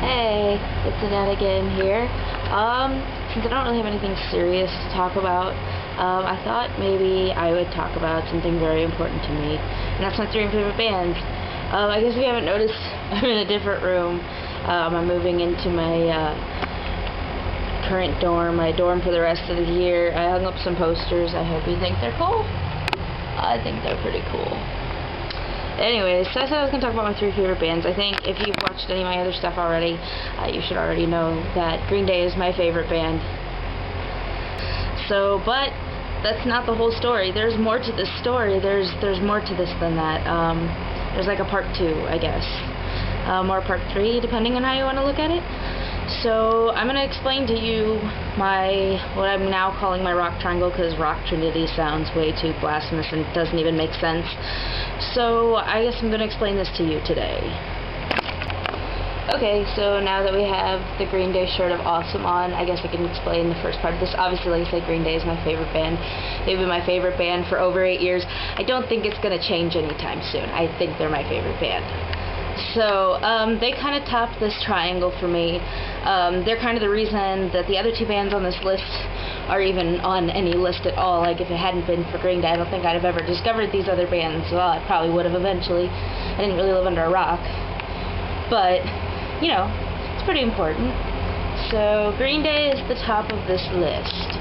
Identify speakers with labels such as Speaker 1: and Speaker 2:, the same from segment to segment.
Speaker 1: Hey, it's Annette again here. Since I don't really have anything serious to talk about, I thought maybe I would talk about something very important to me, and that's my three favorite bands. I guess if you haven't noticed, I'm in a different room. I'm moving into my current dorm, my dorm for the rest of the year. I hung up some posters. I hope you think they're cool. I think they're pretty cool. Anyways, so I said I was going to talk about my three favorite bands. I think if you've watched any of my other stuff already, you should already know that Green Day is my favorite band. So, but that's not the whole story. There's more to this story. There's more to this than that. There's like a part 2, I guess. Or part 3, depending on how you want to look at it. So, I'm going to explain to you what I'm now calling my rock triangle, because rock trinity sounds way too blasphemous and doesn't even make sense. So, I guess I'm going to explain this to you today. Okay, so now that we have the Green Day shirt of awesome on, I guess I can explain the first part of this. Obviously, like I said, Green Day is my favorite band. They've been my favorite band for over 8 years. I don't think it's going to change anytime soon. I think they're my favorite band. So, they kind of topped this triangle for me. They're kind of the reason that the other two bands on this list are even on any list at all. Like, if it hadn't been for Green Day, I don't think I'd have ever discovered these other bands. Well, I probably would have eventually. I didn't really live under a rock. But, you know, it's pretty important. So, Green Day is the top of this list.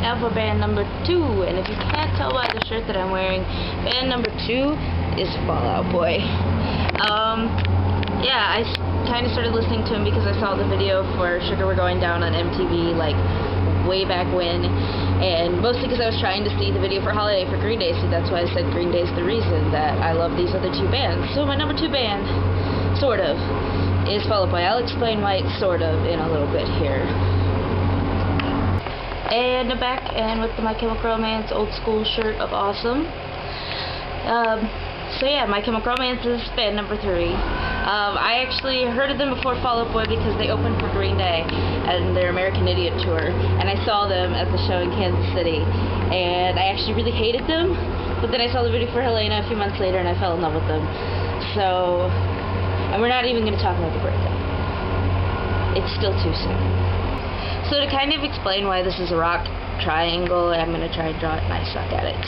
Speaker 1: Now for band number 2, and if you can't tell by the shirt that I'm wearing, band number 2 is Fall Out Boy. Yeah, I kind of started listening to him because I saw the video for Sugar We're Going Down on MTV, like, way back when, and mostly because I was trying to see the video for Holiday for Green Day, so that's why I said Green Day's the reason that I love these other two bands. So my number 2 band, sort of, is Fall Out Boy. I'll explain why it's sort of in a little bit here. And the back end with the My Chemical Romance old school shirt of awesome. So yeah, My Chemical Romance is band number 3. I actually heard of them before Fall Out Boy because they opened for Green Day and their American Idiot tour, and I saw them at the show in Kansas City, and I actually really hated them, but then I saw the video for Helena a few months later and I fell in love with them. So, and we're not even going to talk about the breakup. It's still too soon. So to kind of explain why this is a rock triangle, I'm going to try and draw it and I suck at it.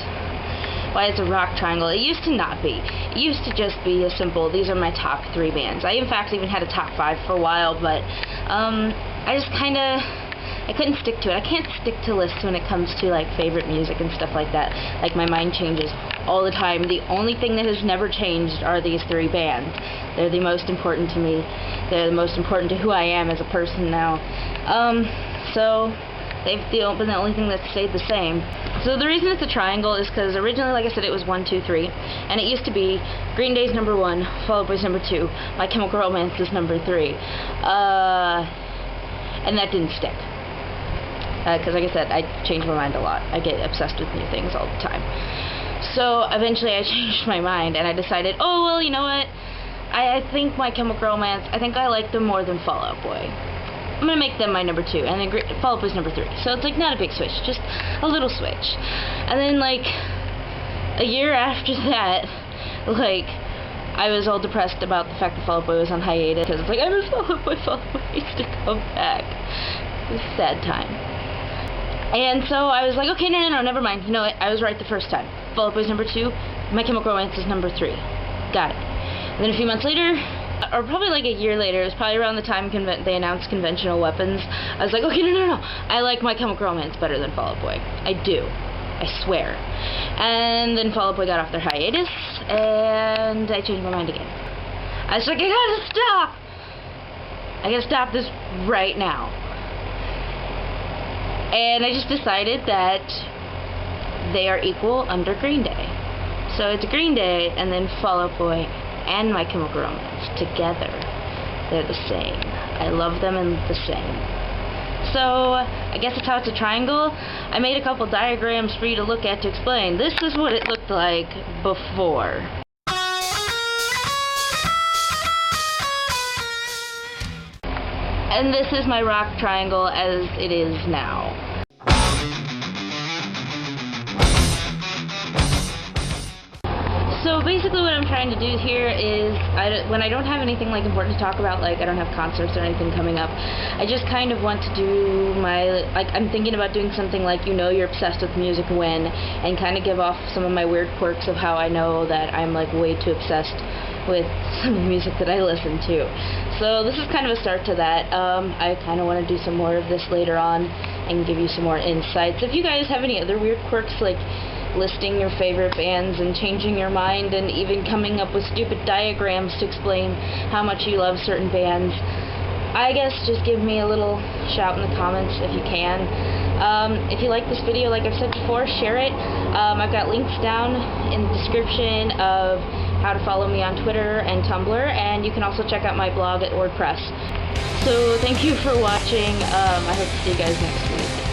Speaker 1: Why it's a rock triangle. It used to not be. It used to just be a simple, these are my top 3 bands. I in fact even had a top 5 for a while, but I just kind of, I couldn't stick to it. I can't stick to lists when it comes to like favorite music and stuff like that. Like, my mind changes all the time. The only thing that has never changed are these 3 bands. They're the most important to me. They're the most important to who I am as a person now. So they've been the only thing that's stayed the same. So the reason it's a triangle is because originally, like I said, it was 1, 2, 3, and it used to be Green Day's number 1, Fall Out Boy's number 2, My Chemical Romance is number 3, and that didn't stick. Because like I said, I change my mind a lot. I get obsessed with new things all the time. So eventually I changed my mind and I decided, oh well, you know what? I think My Chemical Romance, I think I like them more than Fall Out Boy. I'm going to make them my number 2, and then Fall Out Boy's number 3. So it's like not a big switch, just a little switch. And then like a year after that, like, I was all depressed about the fact that Fall Out Boy was on hiatus, because it's like, I miss Fall Out Boy needs to come back. It was a sad time. And so I was like, okay, no, never mind. You know what? I was right the first time. Fall Out Boy's number 2, My Chemical Romance is number 3. Got it. And then a few months later, or probably like a year later, it was probably around the time they announced Conventional Weapons, I was like, okay, no, I like My Chemical Romance better than Fall Out Boy. I do. I swear. And then Fall Out Boy got off their hiatus, and I changed my mind again. I was like, I gotta stop! I gotta stop this right now. And I just decided that they are equal under Green Day. So it's Green Day, and then Fall Out Boy, and My Chemical Romance together. They're the same. I love them and the same. So, I guess that's how it's a triangle. I made a couple diagrams for you to look at to explain. This is what it looked like before. And this is my rock triangle as it is now. So basically what I'm trying to do here is, when I don't have anything like important to talk about, like I don't have concerts or anything coming up, I just kind of want to do my, like I'm thinking about doing something like You're Obsessed with Music When, and kind of give off some of my weird quirks of how I know that I'm like way too obsessed with some of the music that I listen to. So this is kind of a start to that. I kind of want to do some more of this later on and give you some more insights. If you guys have any other weird quirks, like listing your favorite bands and changing your mind and even coming up with stupid diagrams to explain how much you love certain bands, I guess just give me a little shout in the comments if you can. If you like this video, like I've said before, share it. I've got links down in the description of how to follow me on Twitter and Tumblr, and you can also check out my blog at WordPress. So thank you for watching. I hope to see you guys next week.